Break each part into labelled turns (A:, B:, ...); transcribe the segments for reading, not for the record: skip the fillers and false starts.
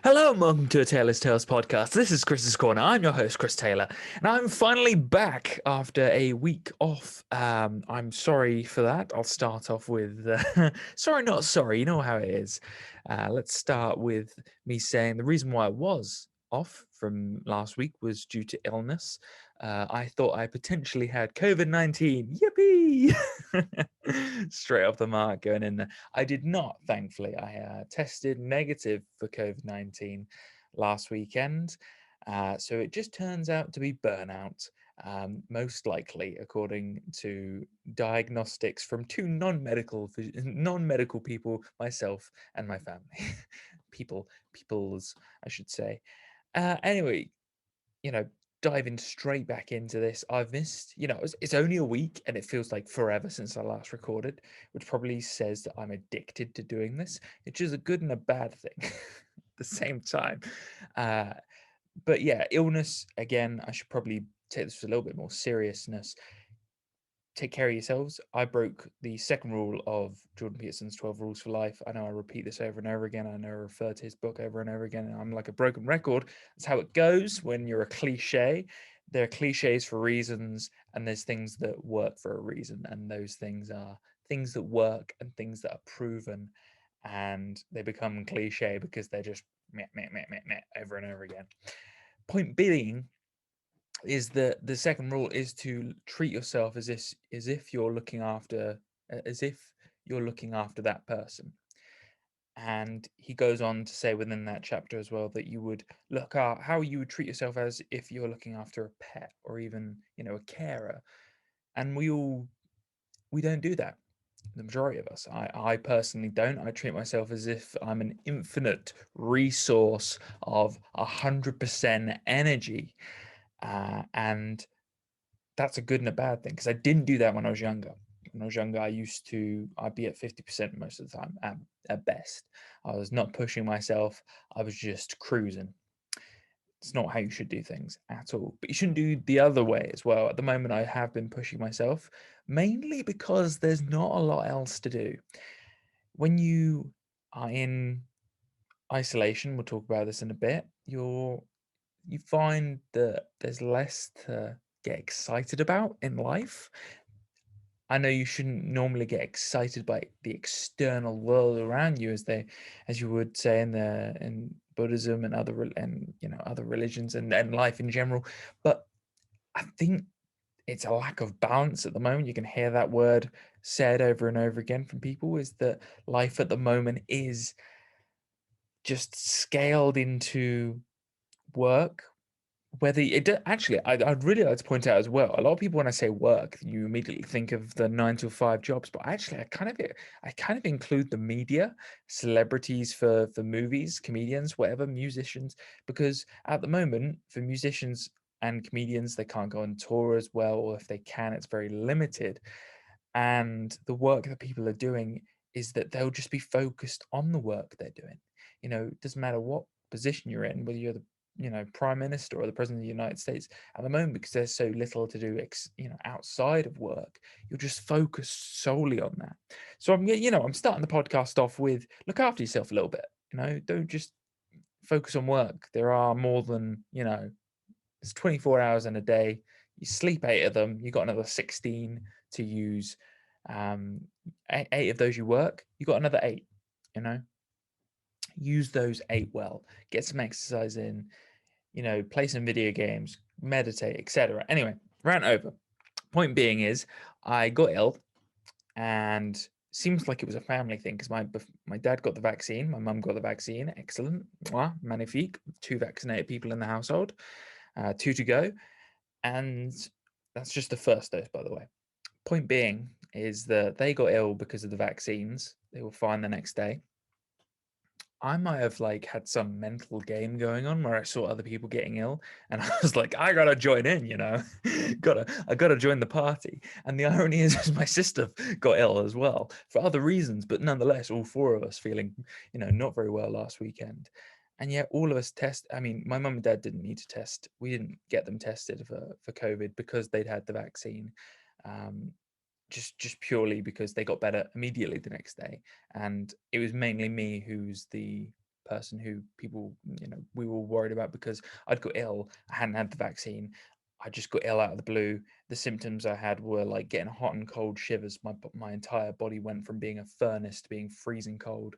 A: Hello and welcome to a Taylor's Tales podcast. This is Chris's Corner. I'm your host, Chris Taylor, and I'm finally back after a week off. I'm sorry for that. I'll start off with sorry, not sorry. You know how it is. Let's start with me saying the reason why I was off from last week was due to illness. I thought I potentially had COVID-19. Yippee! Straight off the mark going in there. I did not, thankfully. I tested negative for COVID-19 last weekend. So it just turns out to be burnout, most likely, according to diagnostics from two non-medical people, myself and my family. Peoples, I should say. Anyway, you know, diving straight back into this, I've missed, it's only a week and it feels like forever since I last recorded, which probably says that I'm addicted to doing this, which is a good and a bad thing at the same time. Uh, but yeah, illness, again, I should probably take this with a little bit more seriousness. Take care of yourselves. I broke the second rule of Jordan Peterson's 12 Rules for Life. I know I repeat this over and over again. I know I refer to his book over and over again. And I'm like a broken record. That's how it goes when you're a cliche. There are cliches for reasons, and there's things that work for a reason. And those things are things that work and things that are proven. And they become cliche because they're just meh, meh, meh, meh, meh, over and over again. Point being, is that the second rule is to treat yourself as if you're looking after as if you're looking after that person. And he goes on to say within that chapter as well that you would look at how you would treat yourself as if you're looking after a pet or even a carer. And we don't do that, the majority of us. I personally don't. I treat myself as if I'm an infinite resource of 100% energy, and that's a good and a bad thing, because I didn't do that when I was younger. When I was younger, I'd be at 50% most of the time at best. I was not pushing myself. I was just cruising. It's not how you should do things at all. But you shouldn't do the other way as well. At the moment, I have been pushing myself, mainly because there's not a lot else to do. When you are in isolation, we'll talk about this in a bit, you find that there's less to get excited about in life. I know you shouldn't normally get excited by the external world around you, as you would say in Buddhism and other religions and life in general. But I think it's a lack of balance at the moment. You can hear that word said over and over again from people, is that life at the moment is just scaled into work. Whether it actually, I'd really like to point out as well. A lot of people, when I say work, you immediately think of the 9 to 5 jobs, but actually, I kind of include the media, celebrities for movies, comedians, whatever, musicians, because at the moment, for musicians and comedians, they can't go on tour as well, or if they can, it's very limited. And the work that people are doing is that they'll just be focused on the work they're doing. It doesn't matter what position you're in, whether you're the prime minister or the president of the United States at the moment, because there's so little to do outside of work. You're just focused solely on that. So I'm starting the podcast off with, look after yourself a little bit. Don't just focus on work. There are more than, it's 24 hours in a day. You sleep 8 of them, you got another 16 to use. 8 of those you work, you got another 8. Use those 8 well. Get some exercise in, play some video games, meditate, etc. Anyway, rant over. Point being is, I got ill, and seems like it was a family thing, because my dad got the vaccine, my mum got the vaccine. Excellent, magnifique. 2 vaccinated people in the household, 2 to go, and that's just the first dose, by the way. Point being is that they got ill because of the vaccines. They were fine the next day. I might have had some mental game going on where I saw other people getting ill, and I was like, I gotta join in, I gotta join the party. And the irony is my sister got ill as well for other reasons, but nonetheless, all 4 of us feeling, not very well last weekend. And yet all of us test. I mean, my mum and dad didn't need to test. We didn't get them tested for COVID because they'd had the vaccine. Um, just purely because they got better immediately the next day, and it was mainly me who's the person who people, we were worried about because I'd got ill. I hadn't had the vaccine. I just got ill out of the blue. The symptoms I had were like getting hot and cold shivers. My entire body went from being a furnace to being freezing cold.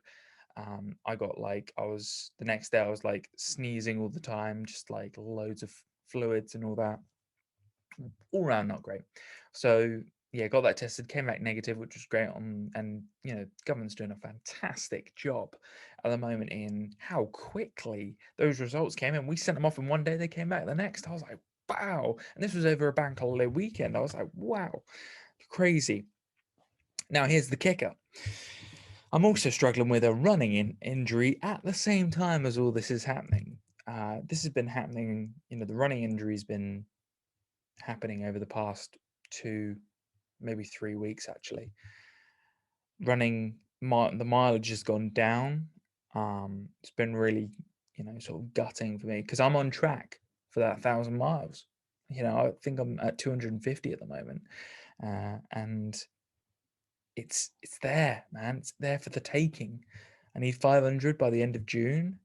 A: I got like, I was the next day I was like sneezing all the time, just like loads of fluids and all that. All around not great. So yeah, got that tested, came back negative, which was great. And government's doing a fantastic job at the moment in how quickly those results came in. We sent them off in one day, they came back the next. I was like, wow. And this was over a bank holiday weekend. I was like, wow, crazy. Now here's the kicker. I'm also struggling with a running injury at the same time as all this is happening. This has been happening, the running injury has been happening over the past 2, maybe 3 weeks actually. Running, the mileage has gone down. It's been really, sort of gutting for me because I'm on track for that 1,000 miles. I think I'm at 250 at the moment, and it's there, man. It's there for the taking. I need 500 by the end of June.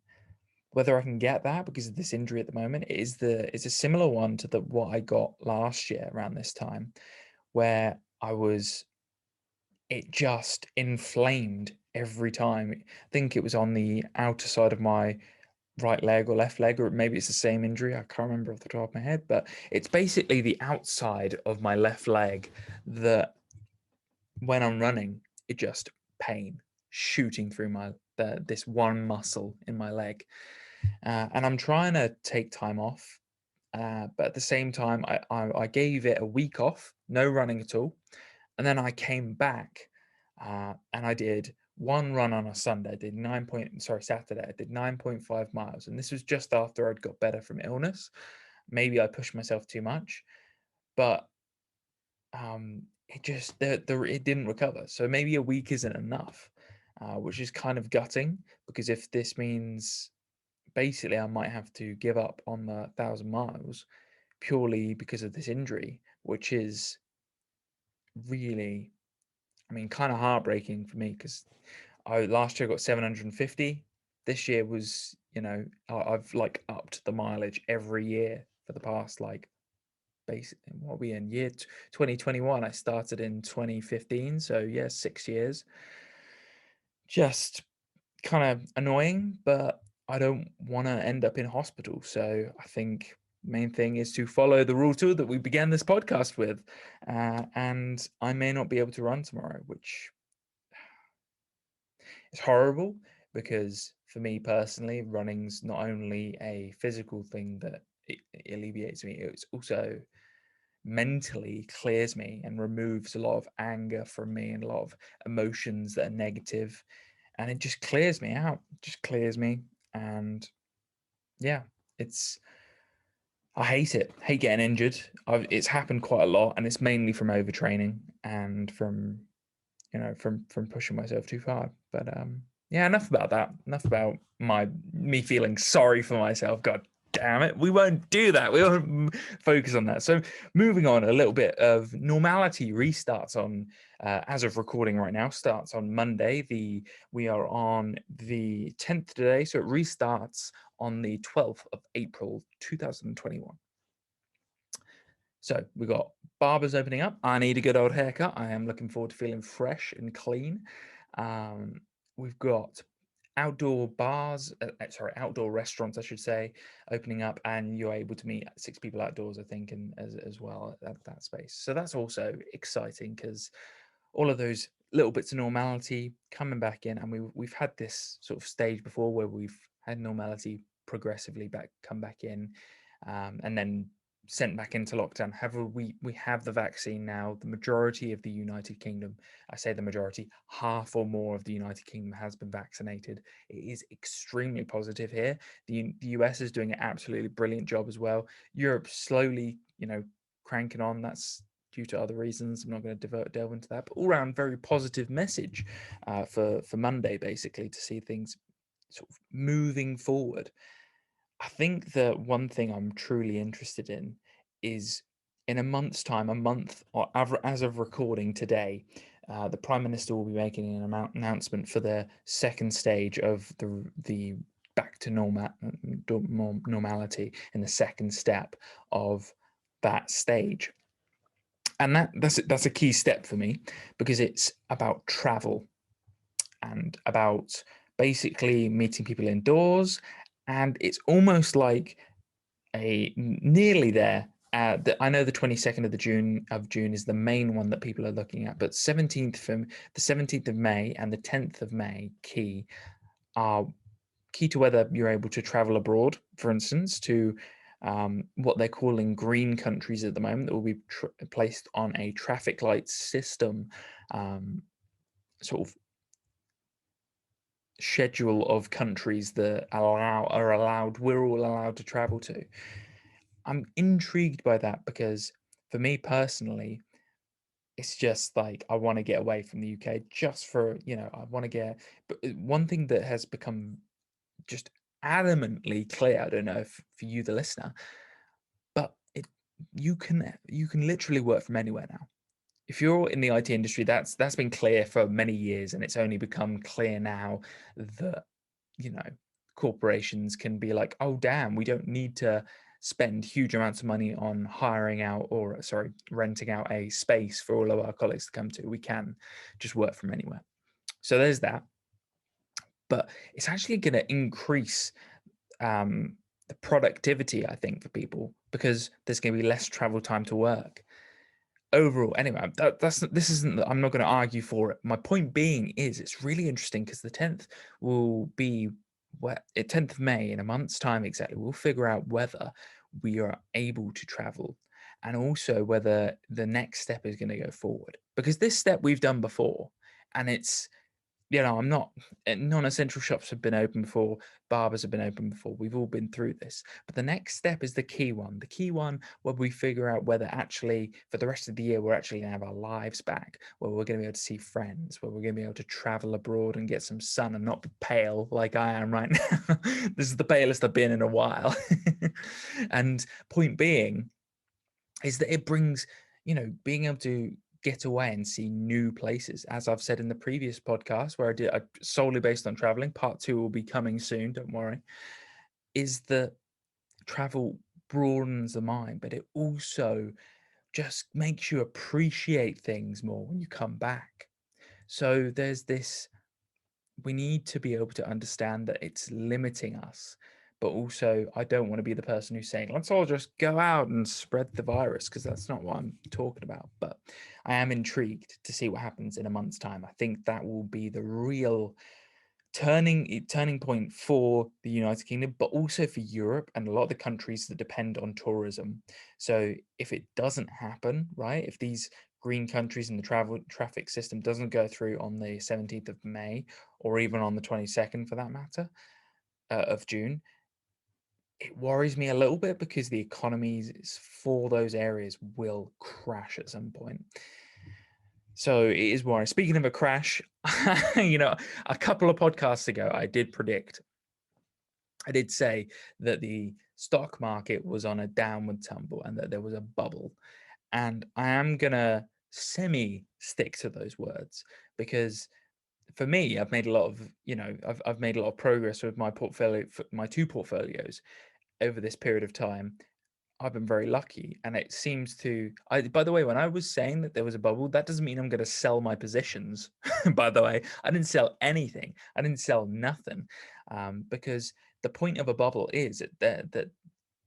A: Whether I can get that because of this injury at the moment it's a similar one to what I got last year around this time, where it just inflamed every time. I think it was on the outer side of my right leg or left leg, or maybe it's the same injury. I can't remember off the top of my head, but it's basically the outside of my left leg that when I'm running, it just pain shooting through this one muscle in my leg. And I'm trying to take time off, but at the same time, I gave it a week off, no running at all, and then I came back and I did one run on a Sunday. I did Saturday. I did 9.5 miles, and this was just after I'd got better from illness. Maybe I pushed myself too much, but it just it didn't recover. So maybe a week isn't enough, which is kind of gutting because if this means basically I might have to give up on the 1,000 miles purely because of this injury, which is really, I mean, kind of heartbreaking for me because last year I got 750. This year was, I've like upped the mileage every year for the past like basically what are we in year 2021. I started in 2015, so yeah, 6 years. Just kind of annoying, but I don't want to end up in hospital. So I think main thing is to follow the rule tool that we began this podcast with, and I may not be able to run tomorrow, which is horrible because for me personally, running's not only a physical thing that it alleviates me, it's also mentally clears me and removes a lot of anger from me and a lot of emotions that are negative, and it just clears me out, just clears me. And yeah, it's I hate it, hate getting injured. It's happened quite a lot, and it's mainly from overtraining and from from pushing myself too far. But yeah, enough about that. Enough about me feeling sorry for myself. God damn it, we won't do that. We won't focus on that. So moving on, a little bit of normality restarts on as of recording right now, starts on Monday. We are on the 10th today, so it restarts on the 12th of April 2021. So we got barbers opening up. I need a good old haircut. I am looking forward to feeling fresh and clean. We've got outdoor bars, outdoor restaurants, I should say, opening up, and you're able to meet 6 people outdoors, I think, and as well at that space. So that's also exciting because all of those little bits of normality coming back in, and we've had this sort of stage before where we've had normality progressively come back in, and then sent back into lockdown. However, we have the vaccine now. The majority of the United Kingdom, I say the majority, half or more of the United Kingdom has been vaccinated. It is extremely positive here. The US is doing an absolutely brilliant job as well. Europe slowly, cranking on. That's due to other reasons. I'm not going to delve into that, but all around very positive message for Monday, basically, to see things sort of moving forward. I think the one thing I'm truly interested in is in a month's time, a month or as of recording today, the Prime Minister will be making an announcement for the second stage of the back to normality in the second step of that stage. And that's a key step for me, because it's about travel and about basically meeting people indoors. And it's almost like a nearly there. I know the 22nd of June is the main one that people are looking at, but 17th of May and the 10th of May are key to whether you're able to travel abroad, for instance, to what they're calling green countries at the moment, that will be placed on a traffic light system, sort of schedule of countries that we're all allowed to travel to. I'm intrigued by that because for me personally, it's just like I want to get away from the UK just for, I want to get. But one thing that has become just adamantly clear, I don't know if for you, the listener, but you can literally work from anywhere now. If you're in the IT industry, that's been clear for many years, and it's only become clear now that you know corporations can be like, oh damn, we don't need to spend huge amounts of money on hiring out, or sorry, renting out a space for all of our colleagues to come to. We can just work from anywhere. So there's that. But it's actually going to increase the productivity, I think, for people, because there's going to be less travel time to work overall. Anyway, this isn't. I'm not going to argue for it. My point being is, it's really interesting because the 10th will be 10th of May, in a month's time exactly. We'll figure out whether we are able to travel, and also whether the next step is going to go forward. Because this step we've done before, and it's I'm not. Non-essential shops have been open before. Barbers have been open before. We've all been through this. But the next step is the key one. The key one where we figure out whether actually for the rest of the year we're actually going to have our lives back, where we're going to be able to see friends, where we're going to be able to travel abroad and get some sun and not be pale like I am right now. This is the palest I've been in a while. And point being is that it brings, being able to get away and see new places. As I've said in the previous podcast, where I solely based on traveling, part two will be coming soon, don't worry, is that travel broadens the mind, but it also just makes you appreciate things more when you come back. So there's this, we need to be able to understand that it's limiting us. But also, I don't want to be the person who's saying, let's all just go out and spread the virus, because that's not what I'm talking about. But I am intrigued to see what happens in a month's time. I think that will be the real turning point for the United Kingdom, but also for Europe and a lot of the countries that depend on tourism. So if it doesn't happen, right, if these green countries and the traffic system doesn't go through on the 17th of May, or even on the 22nd for that matter, of June, it worries me a little bit, because the economies for those areas will crash at some point. So it is worrying. Speaking of a crash, a couple of podcasts ago, I did say that the stock market was on a downward tumble and that there was a bubble. And I am going to semi stick to those words, because for me, I've made a lot of, I've made a lot of progress with my portfolio, my two portfolios over this period of time. I've been very lucky, and it seems to. By the way, when I was saying that there was a bubble, that doesn't mean I'm going to sell my positions. By the way, I didn't sell anything. I didn't sell nothing, because the point of a bubble is that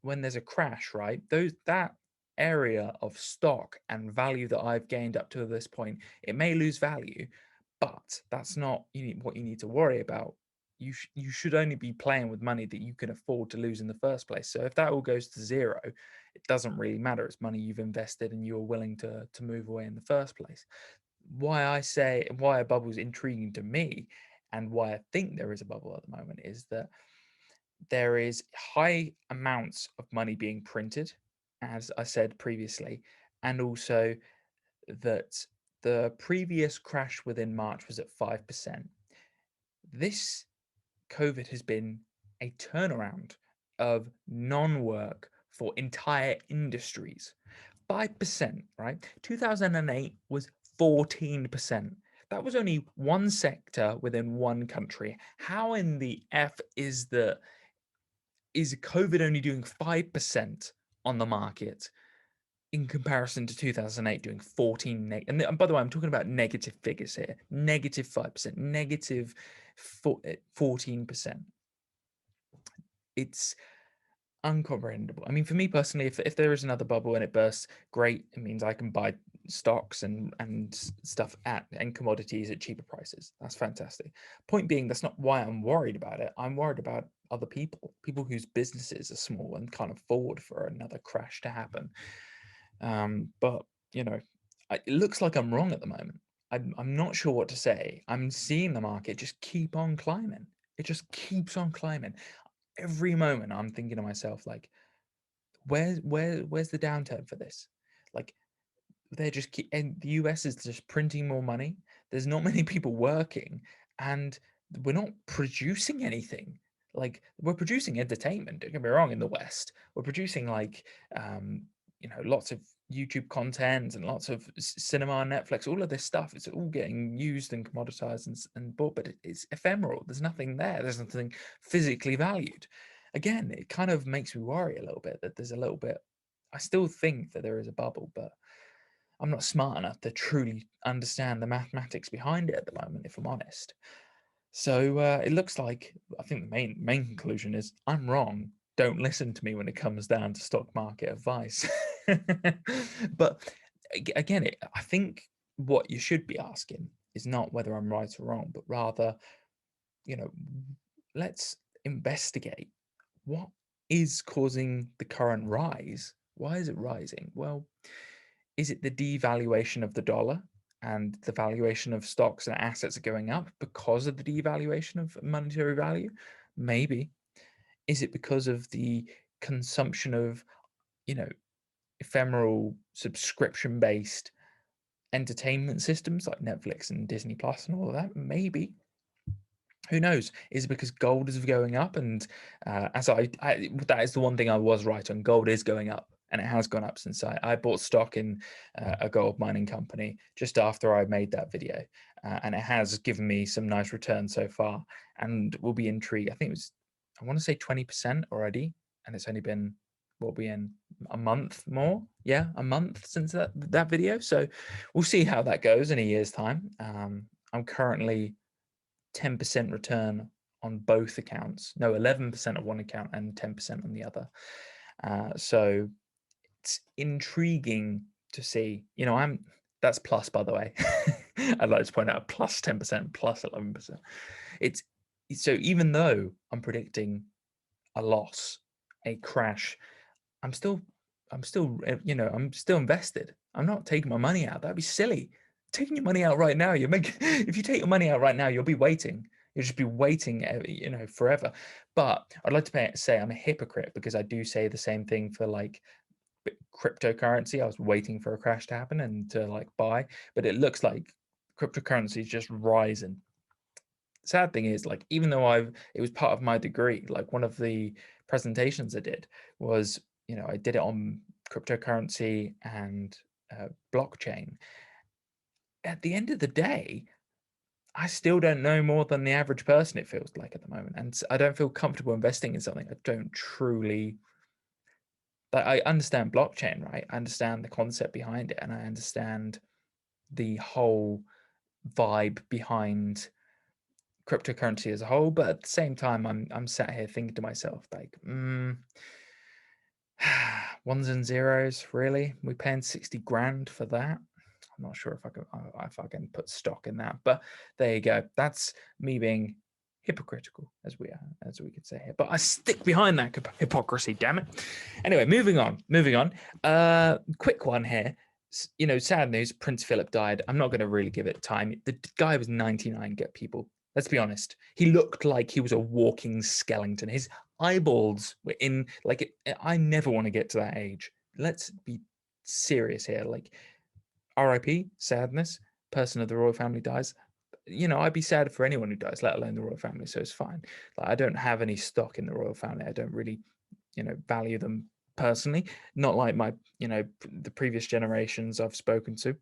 A: when there's a crash, right? That area of stock and value that I've gained up to this point, it may lose value, but that's not what you need to worry about. You should only be playing with money that you can afford to lose in the first place. So if that all goes to zero, it doesn't really matter. It's money you've invested and you're willing to move away in the first place. Why a bubble is intriguing to me, and why I think there is a bubble at the moment, is that there is high amounts of money being printed, as I said previously, and also that the previous crash within March was at 5%. This COVID has been a turnaround of non-work for entire industries. 5%, right? 2008 was 14%. That was only one sector within one country. How in the F is COVID only doing 5% on the market in comparison to 2008 doing 14 and by the way, I'm talking about negative figures here. Negative 5%, negative 14%. It's uncomprehendable. I mean, for me personally, if there is another bubble and it bursts, great. It means I can buy stocks and stuff and commodities at cheaper prices. That's fantastic. Point being, that's not why I'm worried about it. I'm worried about other people whose businesses are small and can't afford for another crash to happen. But you know, it looks like I'm wrong at the moment. I'm not sure what to say. I'm seeing the market just keep on climbing. It just keeps on climbing. Every moment I'm thinking to myself, like, where's the downturn for this? Like, they're just and the US is just printing more money. There's not many people working, and we're not producing anything. Like, we're producing entertainment. Don't get me wrong. In the West, we're producing like lots of YouTube content and lots of cinema, Netflix, all of this stuff. It's all getting used and commoditized and bought, but it's ephemeral. There's nothing there. There's nothing physically valued. Again, it kind of makes me worry a little bit that there's a little bit. I still think that there is a bubble, but I'm not smart enough to truly understand the mathematics behind it at the moment, if I'm honest. So it looks like I think the main conclusion is I'm wrong. Don't listen to me when it comes down to stock market advice. But again, I think what you should be asking is not whether I'm right or wrong, but rather, you know, let's investigate what is causing the current rise. Why is it rising? Well, is it the devaluation of the dollar and the valuation of stocks and assets are going up because of the devaluation of monetary value? Maybe. Is it because of the consumption of, you know, ephemeral subscription based entertainment systems like Netflix and Disney Plus and all of that? Maybe. Who knows? Is it because gold is going up? And as that is the one thing I was right on. Gold is going up, and it has gone up since I bought stock in a gold mining company just after I made that video, and it has given me some nice returns so far. And we'll be intrigued. I think it was, I want to say 20% already, and it's only been what we in a month more. Yeah, a month since that video. So we'll see how that goes in a year's time. I'm currently 10% return on both accounts. No, 11% on one account and 10% on the other. So it's intriguing to see. That's plus, by the way. I'd like to point out plus 10%, plus 11%. It's so even though I'm predicting a loss, a crash, I'm still, I'm still invested. I'm not taking my money out. That'd be silly. Taking your money out right now, if you take your money out right now, you'll be waiting. You'll just be waiting, forever. But I'd like to say I'm a hypocrite because I do say the same thing for like cryptocurrency. I was waiting for a crash to happen and to like buy, but it looks like cryptocurrency is just rising. Sad thing is, like, even though it was part of my degree, like one of the presentations I did was, I did it on cryptocurrency and blockchain. At the end of the day, I still don't know more than the average person, it feels like at the moment. And I don't feel comfortable investing in something I don't truly, like, I understand blockchain, right? I understand the concept behind it, and I understand the whole vibe behind cryptocurrency as a whole, but at the same time, I'm sat here thinking to myself, like, ones and zeros, really? We're paying 60 grand for that? I'm not sure if I can put stock in that, but there you go. That's me being hypocritical, as we could say here. But I stick behind that hypocrisy. Damn it. Anyway, moving on. Quick one here. Sad news. Prince Philip died. I'm not going to really give it time. The guy was 99. Get people. Let's be honest. He looked like he was a walking skeleton. His eyeballs were in I never want to get to that age. Let's be serious here. Like, RIP, sadness, person of the royal family dies. I'd be sad for anyone who dies, let alone the royal family. So it's fine. Like, I don't have any stock in the royal family. I don't really, value them personally. Not like my, the previous generations I've spoken to.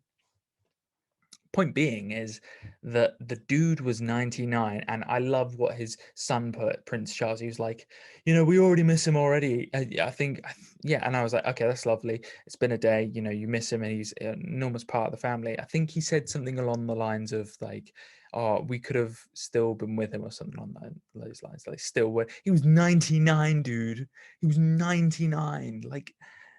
A: Point being is that the dude was 99, and I love what his son put, Prince Charles. He was like, we already miss him already. I think, yeah. And I was like, okay, that's lovely. It's been a day, you miss him, and he's an enormous part of the family. I think he said something along the lines of like, oh, we could have still been with him or something on those lines. Like, still were. He was 99, dude. He was 99. Like,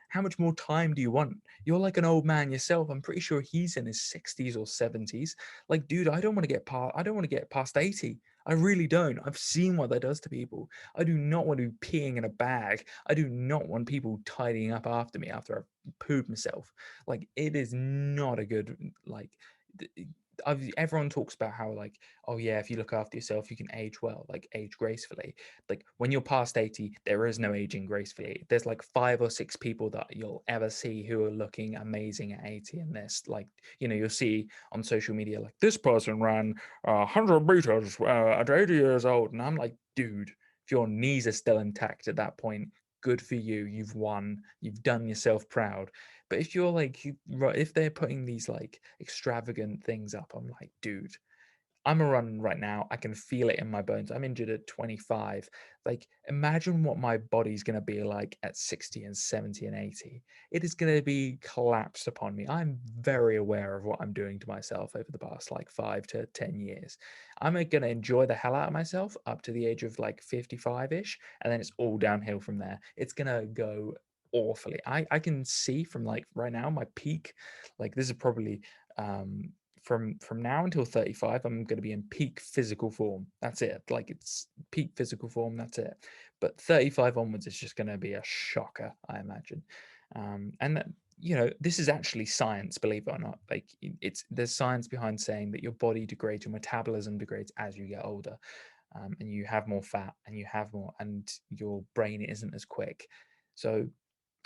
A: how much more time do you want? You're like an old man yourself. I'm pretty sure he's in his 60s or 70s. Like, dude, I don't want to get past 80. I really don't. I've seen what that does to people. I do not want to be peeing in a bag. I do not want people tidying up after me after I've pooed myself. Like, it is not a good, like, everyone talks about how, like, oh yeah, if you look after yourself you can age well, like age gracefully. Like, when you're past 80, there is no aging gracefully. There's like 5 or 6 people that you'll ever see who are looking amazing at 80, and this, like, you'll see on social media, like, this person ran 100 meters at 80 years old, and I'm like, dude, if your knees are still intact at that point, good for you. You've won. You've done yourself proud. But if you're like, if they're putting these like extravagant things up, I'm like, dude, I'm a run right now. I can feel it in my bones. I'm injured at 25. Like, imagine what my body's going to be like at 60 and 70 and 80. It is going to be collapsed upon me. I'm very aware of what I'm doing to myself over the past like 5 to 10 years. I'm going to enjoy the hell out of myself up to the age of like 55-ish. And then it's all downhill from there. It's going to go awfully. I can see from like right now, my peak, like, this is probably, from now until 35, I'm going to be in peak physical form. That's it. Like, it's peak physical form. That's it. But 35 onwards, it's just going to be a shocker, I imagine. And that, this is actually science, believe it or not. Like, there's science behind saying that your body degrades, your metabolism degrades as you get older, and you have more fat, and and your brain isn't as quick. So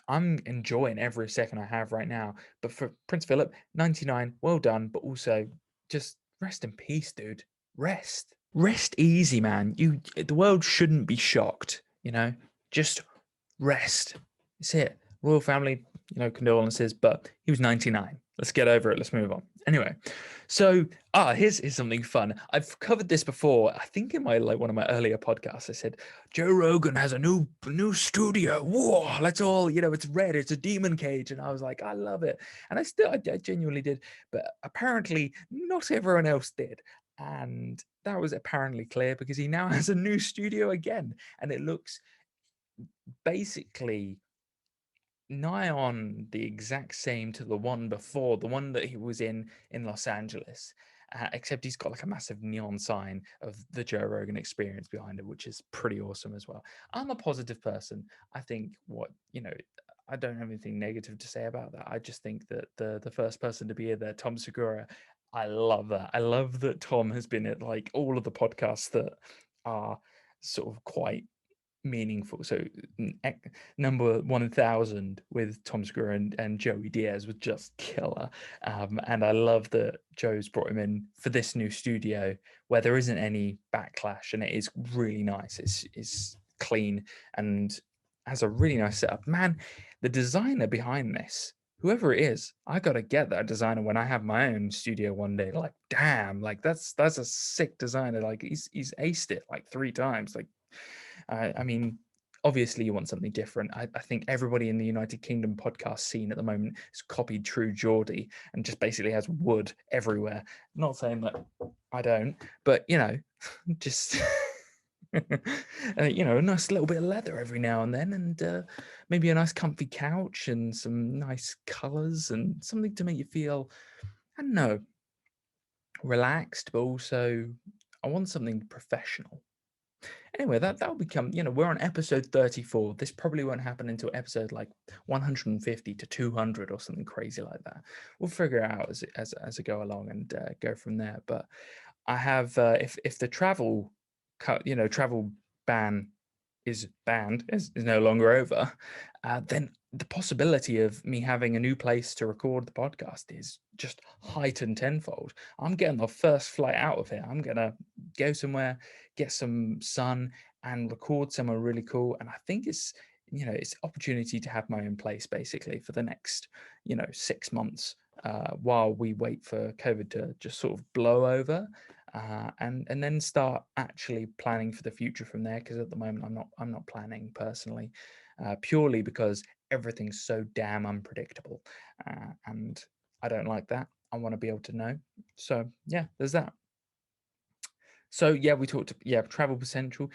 A: I'm enjoying every second I have right now. But for Prince Philip, 99, well done, but also just rest in peace, dude. Rest. Rest easy, man. The world shouldn't be shocked. Just rest. That's it. Royal family, condolences, but he was 99. Let's get over it. Let's move on. Anyway, so here's something fun. I've covered this before. I think in one of my earlier podcasts, I said Joe Rogan has a new studio. Whoa, let's all, it's red, it's a demon cage, and I was like, I love it, and I genuinely did, but apparently not everyone else did, and that was apparently clear because he now has a new studio again, and it looks basically nigh on the exact same to the one before, the one that he was in Los Angeles, except he's got like a massive neon sign of the Joe Rogan Experience behind it, which is pretty awesome as well. I'm a positive person. I think I don't have anything negative to say about that. I just think that the first person to be there, Tom Segura, I love that. I love that Tom has been at like all of the podcasts that are sort of quite meaningful. So number 1000 with Tom Segura and Joey Diaz was just killer. And I love that Joe's brought him in for this new studio where there isn't any backlash, and it is really nice. It's clean and has a really nice setup. Man, the designer behind this, whoever it is, I gotta get that designer when I have my own studio one day. Like, damn, like that's a sick designer. Like, he's aced it like 3 times. Like, I mean, obviously you want something different. I think everybody in the United Kingdom podcast scene at the moment has copied True Geordie and just basically has wood everywhere. Not saying that I don't, but just a nice little bit of leather every now and then, and maybe a nice comfy couch and some nice colors and something to make you feel, I don't know, relaxed, but also I want something professional. Anyway, that'll become, we're on episode 34. This probably won't happen until episode like 150 to 200 or something crazy like that. We'll figure it out as I go along and go from there. But I have, if the travel ban is banned, is no longer over, then the possibility of me having a new place to record the podcast is just heightened tenfold. I'm getting the first flight out of here. I'm gonna go somewhere, get some sun, and record somewhere really cool. And I think it's opportunity to have my own place basically for the next 6 months. while we wait for COVID to just sort of blow over, and then start actually planning for the future from there. Because at the moment, I'm not planning personally, purely because everything's so damn unpredictable, and I don't like that. I want to be able to know. So yeah, there's that. So yeah, we talked. Yeah, travel potential.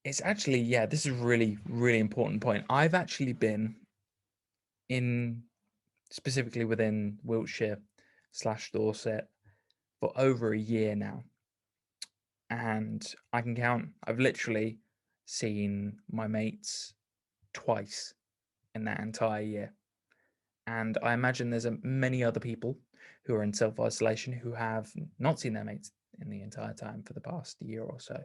A: It's actually, yeah, this is really really important point. I've actually been in, specifically within Wiltshire slash Dorset, for over a year now, and I can count. I've literally seen my mates twice in that entire year, and I imagine there's many other people who are in self isolation who have not seen their mates in the entire time for the past year or so.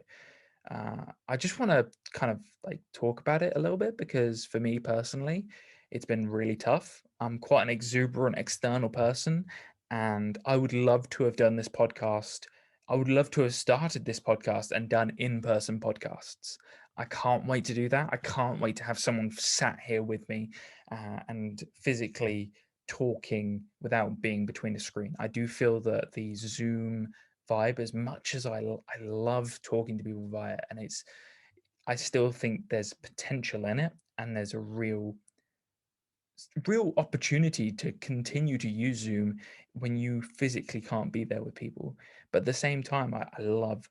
A: I just want to kind of like talk about it a little bit because for me personally, it's been really tough. I'm quite an exuberant external person, and I would love to have done this podcast. I would love to have started this podcast and done in person podcasts. I can't wait to do that. I can't wait to have someone sat here with me and physically talking without being between a screen. I do feel that the Zoom vibe, as much as I love talking to people via it, and I still think there's potential in it, and there's a real opportunity to continue to use Zoom when you physically can't be there with people. But at the same time, I love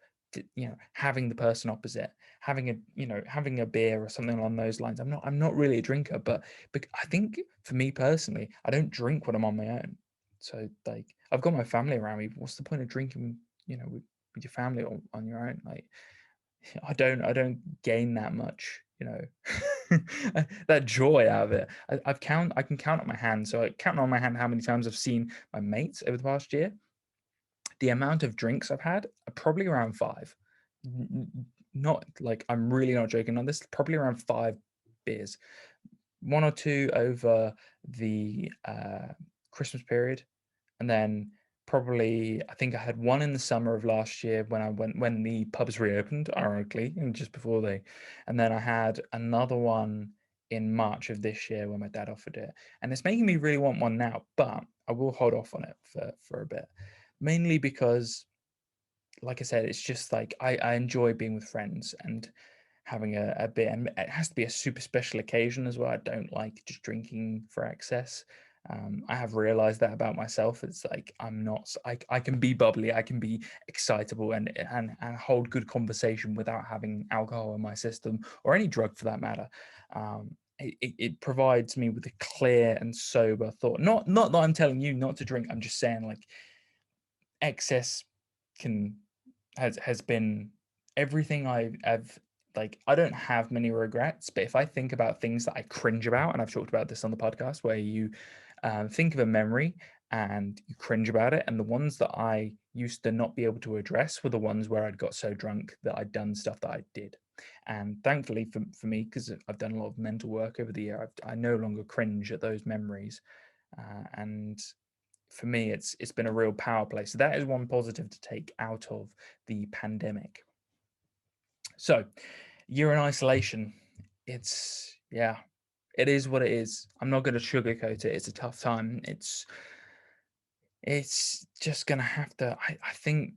A: having the person opposite, having a beer or something along those lines. I'm not really a drinker, but I think for me personally, I don't drink when I'm on my own. So like I've got my family around me. What's the point of drinking, with your family on your own? Like I don't gain that much, that joy out of it. I can count on my hand. So I count on my hand how many times I've seen my mates over the past year. The amount of drinks I've had are probably around five. Not like, I'm really not joking on this. Probably around 5 beers, one or two over the Christmas period, and then probably I think I had one in the summer of last year when the pubs reopened, ironically, and just before and then I had another one in March of this year when my dad offered it, and it's making me really want one now, but I will hold off on it for a bit, mainly because, like I said, it's just like I enjoy being with friends and having a bit, and it has to be a super special occasion as well. I don't like just drinking for excess. I have realized that about myself. It's like I'm not. I can be bubbly. I can be excitable and hold good conversation without having alcohol in my system or any drug for that matter. It provides me with a clear and sober thought. Not that I'm telling you not to drink. I'm just saying like excess can has been everything I've like. I don't have many regrets, but if I think about things that I cringe about, and I've talked about this on the podcast, where you think of a memory and you cringe about it, and the ones that I used to not be able to address were the ones where I'd got so drunk that I'd done stuff that I did. And thankfully for me, because I've done a lot of mental work over the year, I no longer cringe at those memories. And for me, it's been a real power play. So that is one positive to take out of the pandemic. So, year in isolation, yeah, it is what it is. I'm not going to sugarcoat it. It's a tough time. It's just going to have to. I think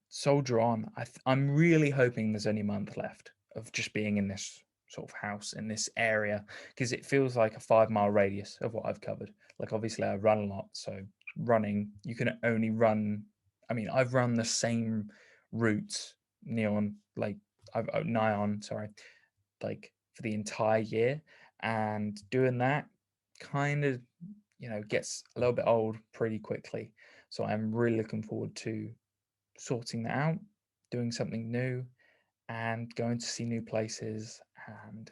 A: soldier on. I'm really hoping there's only a month left of just being in this sort of house in this area, because it feels like a 5 mile radius of what I've covered. Like obviously I run a lot, so running, you can only run. I mean, I've run the same routes, neon, like I've nigh on, sorry, like for the entire year, and doing that kind of gets a little bit old pretty quickly. So I'm really looking forward to sorting that out, doing something new, and going to see new places and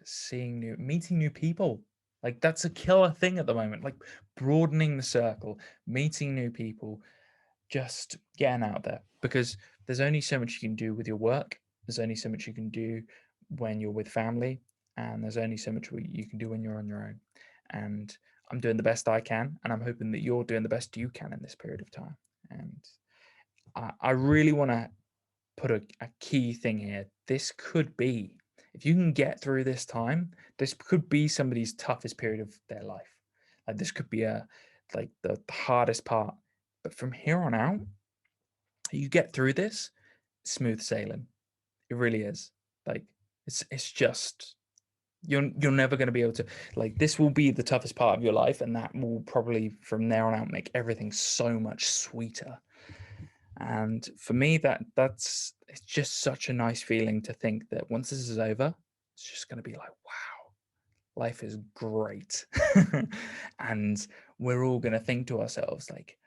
A: meeting new people. Like that's a killer thing at the moment. Like broadening the circle, meeting new people, just getting out there, because there's only so much you can do with your work. There's only so much you can do when you're with family, and there's only so much you can do when you're on your own. And I'm doing the best I can, and I'm hoping that you're doing the best you can in this period of time. And I really want to put a key thing here. This could be, if you can get through this time, this could be somebody's toughest period of their life. Like this could be like the hardest part. But from here on out, you get through this, smooth sailing. It really is. Like it's just you're never going to be able to, like, this will be the toughest part of your life, and that will probably from there on out make everything so much sweeter. And for me, that's it's just such a nice feeling to think that once this is over, it's just going to be like, wow, life is great. And we're all going to think to ourselves, like,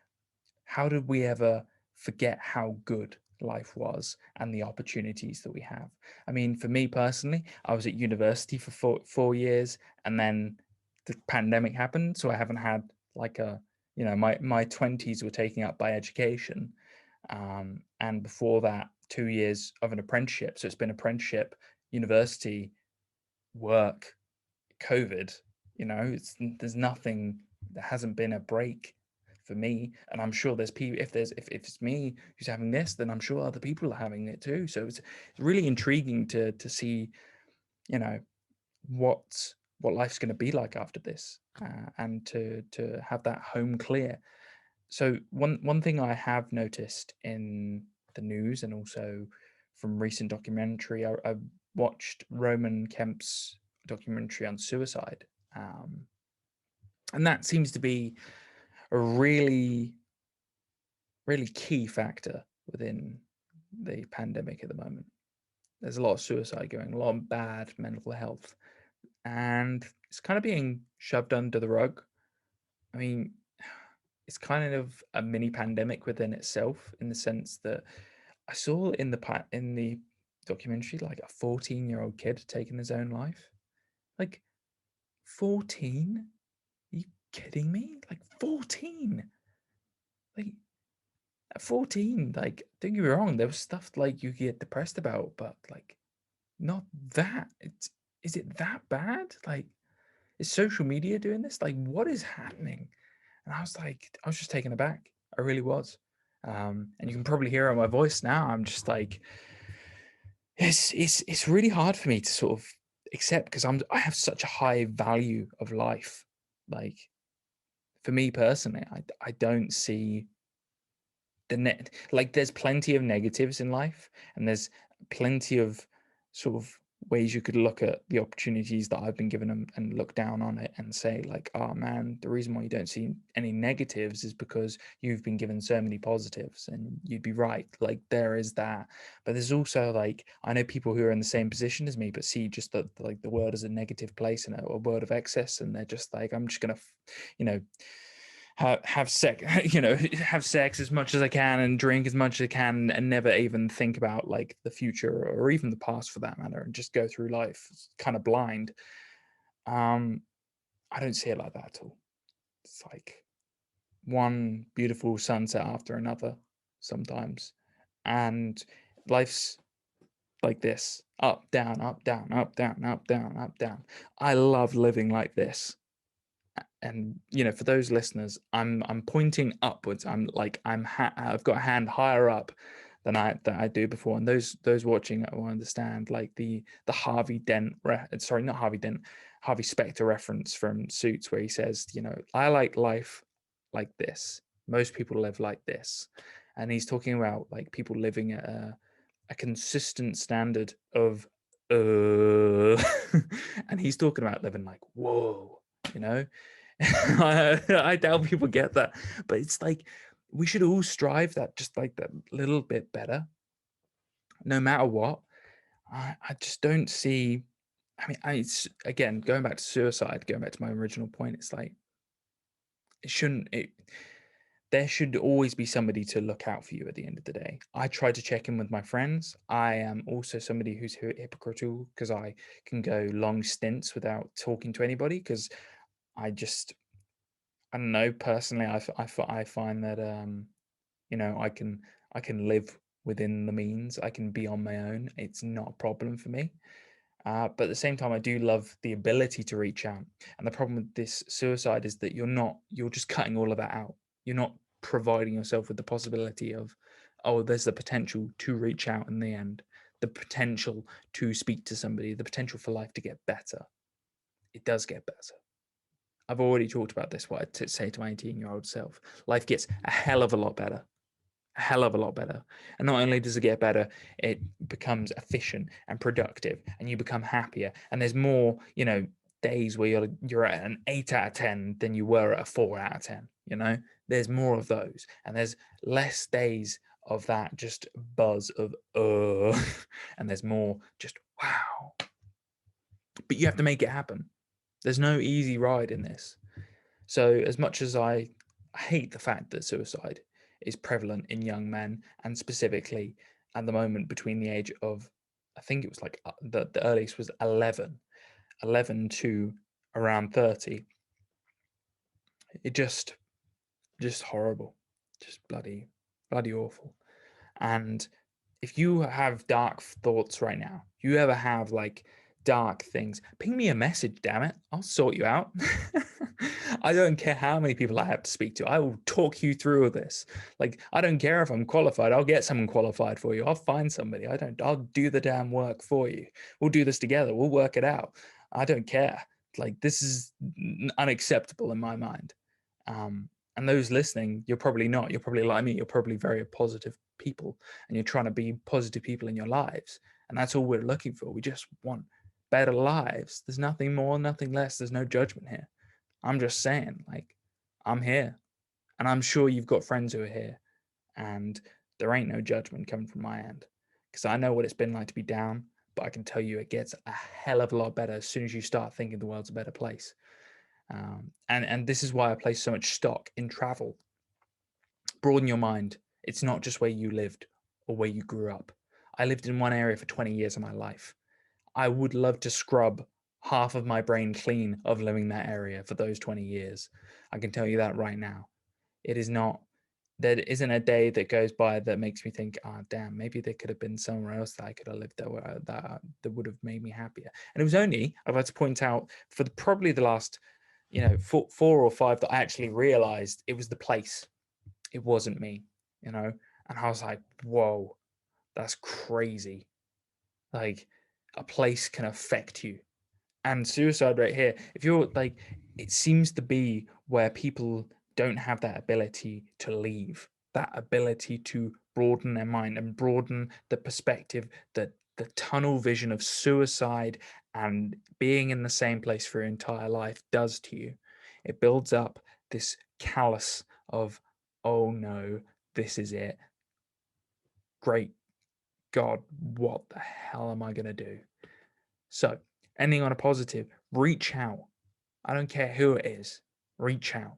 A: how did we ever forget how good life was and the opportunities that we have? I mean, for me personally, I was at university for 4 years, and then the pandemic happened, so I haven't had like a, my 20s were taken up by education, and before that, 2 years of an apprenticeship. So it's been apprenticeship, university, work, COVID. There's nothing. There hasn't been a break for me, and I'm sure there's people. If it's me who's having this, then I'm sure other people are having it too. So it's really intriguing to see, you know, what life's going to be like after this, and to have that home clear. So one thing I have noticed in the news, and also from recent documentary, I watched Roman Kemp's documentary on suicide, um, and that seems to be a really key factor within the pandemic at the moment. There's a lot of suicide going, a lot of bad mental health, and it's kind of being shoved under the rug. I mean, it's kind of a mini pandemic within itself, in the sense that I saw in the documentary, like, a 14-year-old kid taking his own life. Like, 14? Are you kidding me? Like, 14. Like, at 14, like, don't get me wrong, there was stuff like you get depressed about, but like, not that. Is it that bad? Like, is social media doing this? Like, what is happening? And I was like, I was just taken aback. I really was. And you can probably hear on my voice now. I'm just like, it's really hard for me to sort of accept, because I have such a high value of life. Like, for me personally, I don't see there's plenty of negatives in life, and there's plenty of sort of ways you could look at the opportunities that I've been given, and look down on it and say, like, oh man, the reason why you don't see any negatives is because you've been given so many positives. And you'd be right, like, there is that. But there's also, like, I know people who are in the same position as me, but see just the world as a negative place, and a world of excess, and they're just like, I'm just gonna you know have sex, have sex as much as I can, and drink as much as I can, and never even think about, like, the future, or even the past for that matter, and just go through life kind of blind. um I don't see it like that at all. It's like one beautiful sunset after another sometimes, and life's like this: up, down, up, down, up, down, up, down, up, down. I love living like this. And for those listeners, I'm pointing upwards. I've got a hand higher up than I do before. And those watching will understand, like, the Harvey Dent sorry, not Harvey Dent, Harvey Specter reference from Suits, where he says, I like life like this. Most people live like this. And he's talking about, like, people living at a consistent standard of and he's talking about living like, whoa, you know I doubt people get that, but it's like, we should all strive that, just like that little bit better, no matter what. I just don't see. I mean, it's, again, going back to suicide, going back to my original point. It's like, it shouldn't. There should always be somebody to look out for you at the end of the day. I try to check in with my friends. I am also somebody who's hypocritical, because I can go long stints without talking to anybody, because I just, I don't know. Personally, I find that, I can live within the means. I can be on my own. It's not a problem for me. But at the same time, I do love the ability to reach out. And the problem with this suicide is that you're just cutting all of that out. You're not providing yourself with the possibility of, oh, there's the potential to reach out in the end, the potential to speak to somebody, the potential for life to get better. It does get better. I've already talked about this, what I'd say to my 18-year-old self. Life gets a hell of a lot better. A hell of a lot better. And not only does it get better, it becomes efficient and productive, and you become happier. And there's more, days where you're at an 8 out of 10 than you were at a 4 out of 10. There's more of those, and there's less days of that just buzz of and there's more just wow. But you have to make it happen. There's no easy ride in this. So as much as I hate the fact that suicide is prevalent in young men, and specifically at the moment between the age of, I think it was like the earliest was 11 to around 30, it just horrible, just bloody awful. And if you have dark thoughts right now, you ever have like dark things, ping me a message, damn it. I'll sort you out. I don't care how many people I have to speak to. I will talk you through this. Like, I don't care if I'm qualified. I'll get someone qualified for you. I'll find somebody. I'll do the damn work for you. We'll do this together. We'll work it out. I don't care. Like, this is unacceptable in my mind. And those listening, you're probably not. You're probably like me. You're probably very positive people, and you're trying to be positive people in your lives. And that's all we're looking for. We just want better lives. There's nothing more, nothing less. There's no judgment here. I'm just saying, like, I'm here, and I'm sure you've got friends who are here, and there ain't no judgment coming from my end, because I know what it's been like to be down, but I can tell you it gets a hell of a lot better as soon as you start thinking the world's a better place. And this is why I place so much stock in travel. Broaden your mind. It's not just where you lived or where you grew up. I lived in one area for 20 years of my life. I would love to scrub half of my brain clean of living that area for those 20 years. I can tell you that right now. It is not, there isn't a day that goes by that makes me think, damn, maybe there could have been somewhere else that I could have lived there that would have made me happier. And it was only, I'd like to point out, for probably the last, 4 or 5 that I actually realized it was the place. It wasn't me, And I was like, whoa, that's crazy. Like, a place can affect you. And suicide right here, if you're like, it seems to be where people don't have that ability to leave, that ability to broaden their mind and broaden the perspective, that the tunnel vision of suicide and being in the same place for your entire life does to you. It builds up this callus of, oh no, this is it. Great God, what the hell am I going to do? So, ending on a positive, reach out. I don't care who it is, reach out.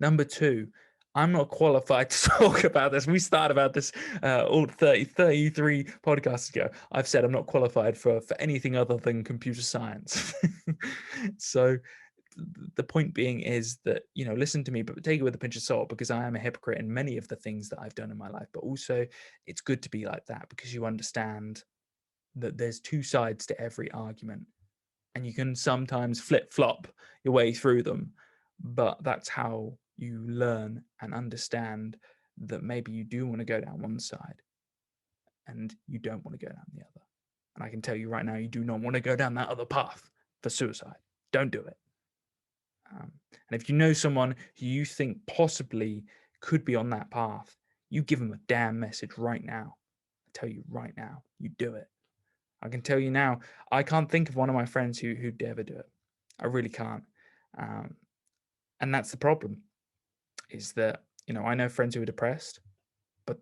A: Number 2, I'm not qualified to talk about this. We started about this all 33 podcasts ago. I've said I'm not qualified for anything other than computer science. So the point being is that, listen to me, but take it with a pinch of salt, because I am a hypocrite in many of the things that I've done in my life. But also, it's good to be like that, because you understand that there's two sides to every argument, and you can sometimes flip-flop your way through them, but that's how you learn and understand that maybe you do want to go down one side and you don't want to go down the other. And I can tell you right now, you do not want to go down that other path for suicide. Don't do it. And if you know someone who you think possibly could be on that path, you give them a damn message right now. I tell you right now, you do it. I can tell you now, I can't think of one of my friends who'd ever do it. I really can't. And that's the problem, is that, I know friends who are depressed, but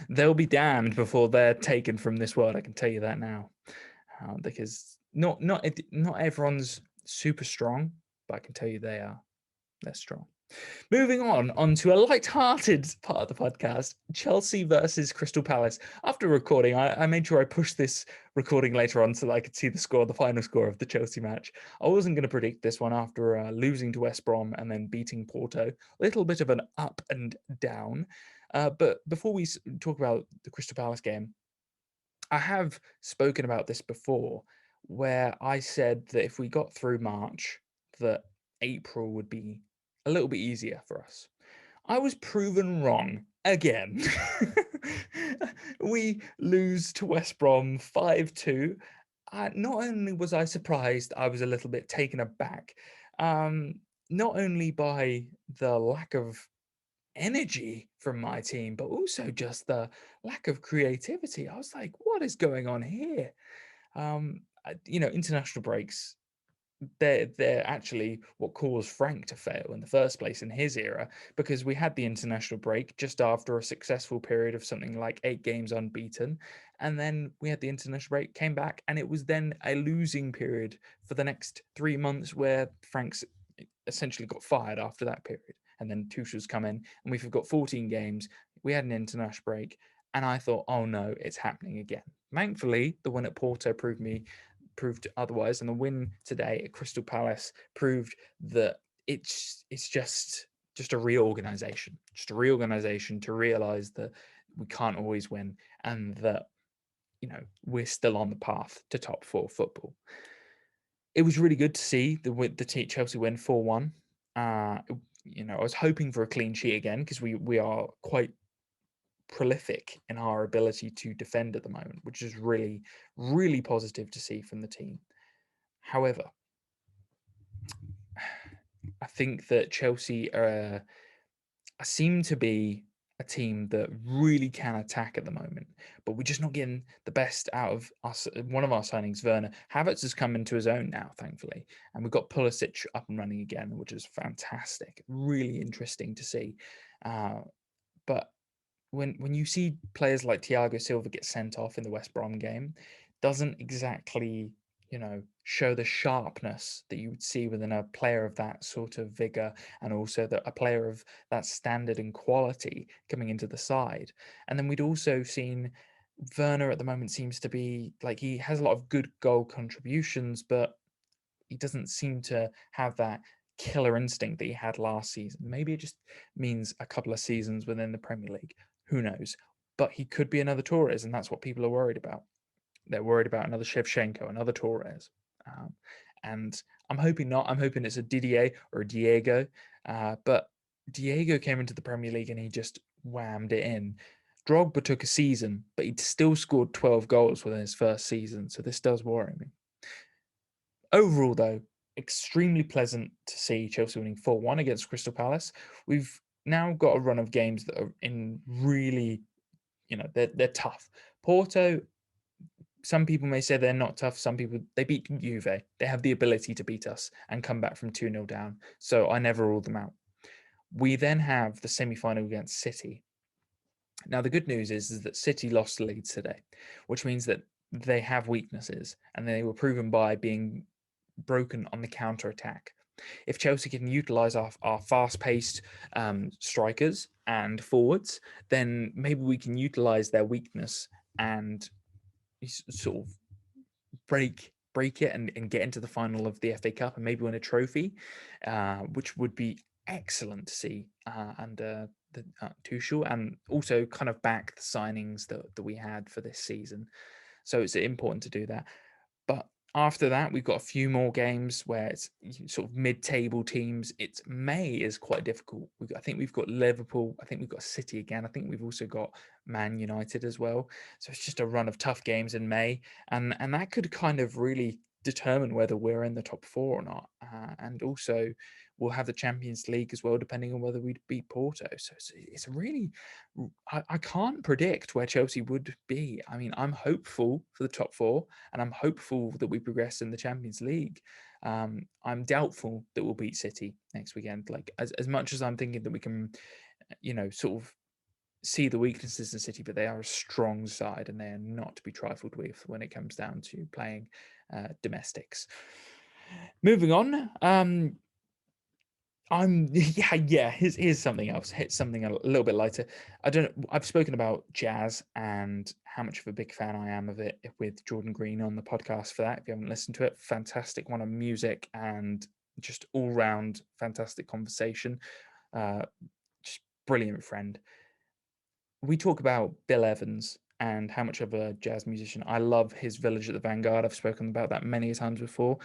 A: they'll be damned before they're taken from this world. I can tell you that now, because not everyone's super strong, but I can tell you they're strong. Moving on to a light-hearted part of the podcast, Chelsea versus Crystal Palace. After recording, I made sure I pushed this recording later on so that I could see the final score of the Chelsea match. I wasn't going to predict this one after losing to West Brom and then beating Porto. A little bit of an up and down. But before we talk about the Crystal Palace game, I have spoken about this before, where I said that if we got through March, that April would be a little bit easier for us. I was proven wrong again. We lose to West Brom 5-2. Not only was I surprised, I was a little bit taken aback. Um, Not only by the lack of energy from my team, but also just the lack of creativity. I was like, what is going on here? International breaks, they're actually what caused Frank to fail in the first place in his era, because we had the international break just after a successful period of something like 8 games unbeaten, and then we had the international break, came back, and it was then a losing period for the next 3 months where Frank's essentially got fired after that period. And then Tuchel's come in, and we've got 14 games. We had an international break, and I thought, oh no, it's happening again. Thankfully, the win at Porto proved otherwise, and the win today at Crystal Palace proved that it's just a reorganization, to realize that we can't always win, and that we're still on the path to top four football. It was really good to see the Chelsea win 4-1. Uh, I was hoping for a clean sheet again, because we are quite prolific in our ability to defend at the moment, which is really, really positive to see from the team. However, I think that Chelsea seem to be a team that really can attack at the moment, but we're just not getting the best out of us. One of our signings, Werner Havertz, has come into his own now, thankfully, and we've got Pulisic up and running again, which is fantastic. Really interesting to see. But when you see players like Thiago Silva get sent off in the West Brom game, doesn't exactly show the sharpness that you would see within a player of that sort of vigor, and also that a player of that standard and quality coming into the side. And then we'd also seen Werner at the moment seems to be like, he has a lot of good goal contributions, but he doesn't seem to have that killer instinct that he had last season. Maybe it just means a couple of seasons within the Premier League. Who knows? But he could be another Torres, and that's what people are worried about. They're worried about another Shevchenko, another Torres. Um, and I'm hoping not. I'm hoping it's a Didier or a Diego. But Diego came into the Premier League and he just whammed it in. Drogba took a season, but he still scored 12 goals within his first season. So this does worry me. Overall, though, extremely pleasant to see Chelsea winning 4-1 against Crystal Palace. We've now got a run of games that are in really, they're tough. Porto, some people may say they're not tough. Some people, they beat Juve. They have the ability to beat us and come back from 2-0 down. So I never rule them out. We then have the semi-final against City. Now, the good news is that City lost the lead today, which means that they have weaknesses, and they were proven by being broken on the counter attack. If Chelsea can utilise our fast paced strikers and forwards, then maybe we can utilise their weakness and sort of break it and get into the final of the FA Cup and maybe win a trophy, which would be excellent to see under the Tuchel, and also kind of back the signings that we had for this season. So it's important to do that. But after that, we've got a few more games where it's sort of mid-table teams. It's May is quite difficult. I think we've got Liverpool. I think we've got City again. I think we've also got Man United as well. So it's just a run of tough games in May, and that could kind of really determine whether we're in the top four or not. And also, we'll have the Champions League as well, depending on whether we beat Porto. So it's really, I can't predict where Chelsea would be. I mean, I'm hopeful for the top four, and I'm hopeful that we progress in the Champions League. I'm doubtful that we'll beat City next weekend. Like, as much as I'm thinking that we can, sort of see the weaknesses in City, but they are a strong side and they are not to be trifled with when it comes down to playing domestics. Moving on, yeah. Here's something else. Hit something a little bit lighter. I don't know. I've spoken about jazz and how much of a big fan I am of it with Jordan Green on the podcast for that. If you haven't listened to it, fantastic one on music and just all round fantastic conversation. Just brilliant friend. We talk about Bill Evans and how much of a jazz musician. I love his Village at the Vanguard. I've spoken about that many times before.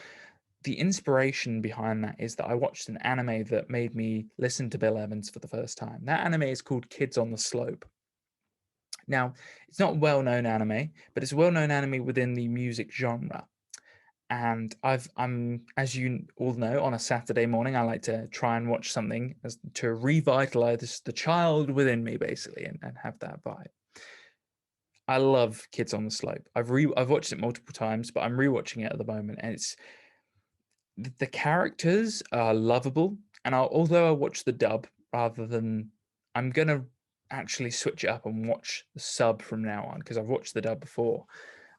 A: The inspiration behind that is that I watched an anime that made me listen to Bill Evans for the first time. That anime is called Kids on the Slope. Now, it's not a well-known anime, but it's a well-known anime within the music genre. And I'm, as you all know, on a Saturday morning, I like to try and watch something as to revitalize the child within me, basically, and have that vibe. I love Kids on the Slope. I've watched it multiple times, but I'm rewatching it at the moment, and it's the characters are lovable. And although I watch the dub rather than, I'm gonna actually switch it up and watch the sub from now on because I've watched the dub before.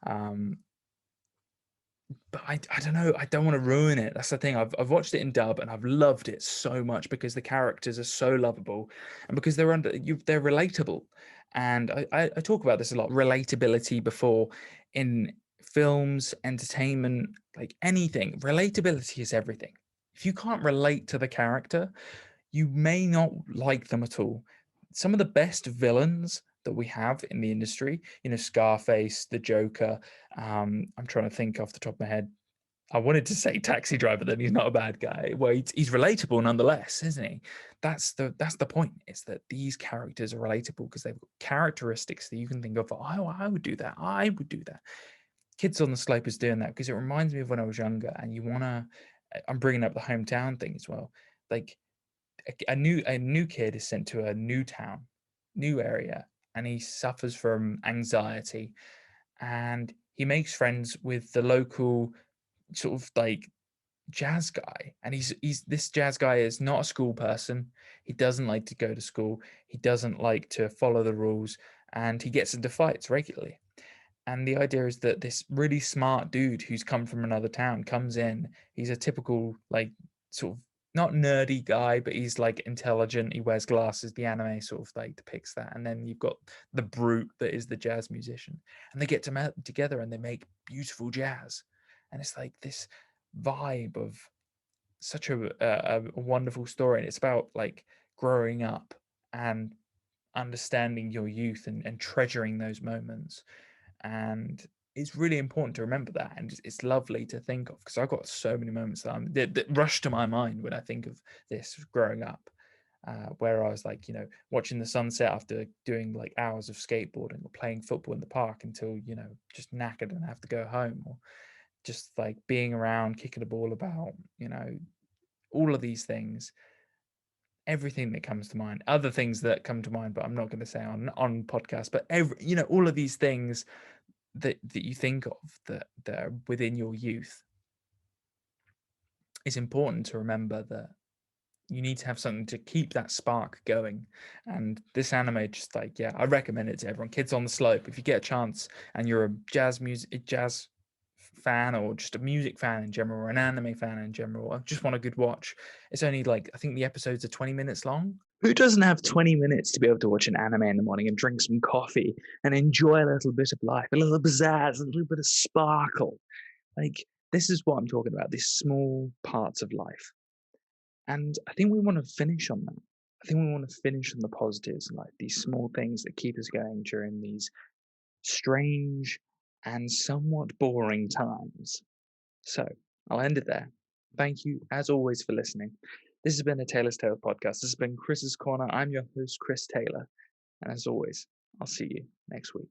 A: Um, but I don't know. I don't want to ruin it. That's the thing. I've watched it in dub and I've loved it so much because the characters are so lovable, and because they're relatable. And I talk about this a lot. Relatability before in films, entertainment, like anything. Relatability is everything. If you can't relate to the character, you may not like them at all. Some of the best villains that we have in the industry, Scarface, the Joker. I'm trying to think off the top of my head. I wanted to say Taxi Driver, then he's not a bad guy. Well, he's relatable nonetheless, isn't he? That's the point. Is that these characters are relatable because they've got characteristics that you can think of. Oh, I would do that. I would do that. Kids on the Slope is doing that because it reminds me of when I was younger, and you wanna. I'm bringing up the hometown thing as well. Like a new kid is sent to a new town, new area, and he suffers from anxiety, and he makes friends with the local sort of like jazz guy. And he's this jazz guy is not a school person. He doesn't like to go to school. He doesn't like to follow the rules, and he gets into fights regularly. And the idea is that this really smart dude who's come from another town comes in. He's a typical, like, sort of not nerdy guy, but he's like intelligent. He wears glasses. The anime sort of like depicts that. And then you've got the brute that is the jazz musician. And they get together and they make beautiful jazz. And it's like this vibe of such a wonderful story. And it's about like growing up and understanding your youth and treasuring those moments. And it's really important to remember that, and it's lovely to think of because I've got so many moments that rush to my mind when I think of this growing up, where I was like, watching the sunset after doing like hours of skateboarding or playing football in the park until just knackered and have to go home, or just like being around kicking a ball about, all of these things, everything that comes to mind, other things that come to mind, but I'm not going to say on podcast, but all of these things that you think of that are within your youth. It's important to remember that you need to have something to keep that spark going. And this anime, just like, yeah, I recommend it to everyone. Kids on the Slope. If you get a chance and you're a jazz fan, or just a music fan in general, or an anime fan in general, or just want a good watch, it's only like, I think the episodes are 20 minutes long. Who doesn't have 20 minutes to be able to watch an anime in the morning and drink some coffee and enjoy a little bit of life, a little pizzazz, a little bit of sparkle? Like, this is what I'm talking about, these small parts of life. And I think we want to finish on that. I think we want to finish on the positives, like these small things that keep us going during these strange and somewhat boring times. So I'll end it there. Thank you, as always, for listening. This has been a Taylor's Tale podcast. This has been Chris's Corner. I'm your host, Chris Taylor. And as always, I'll see you next week.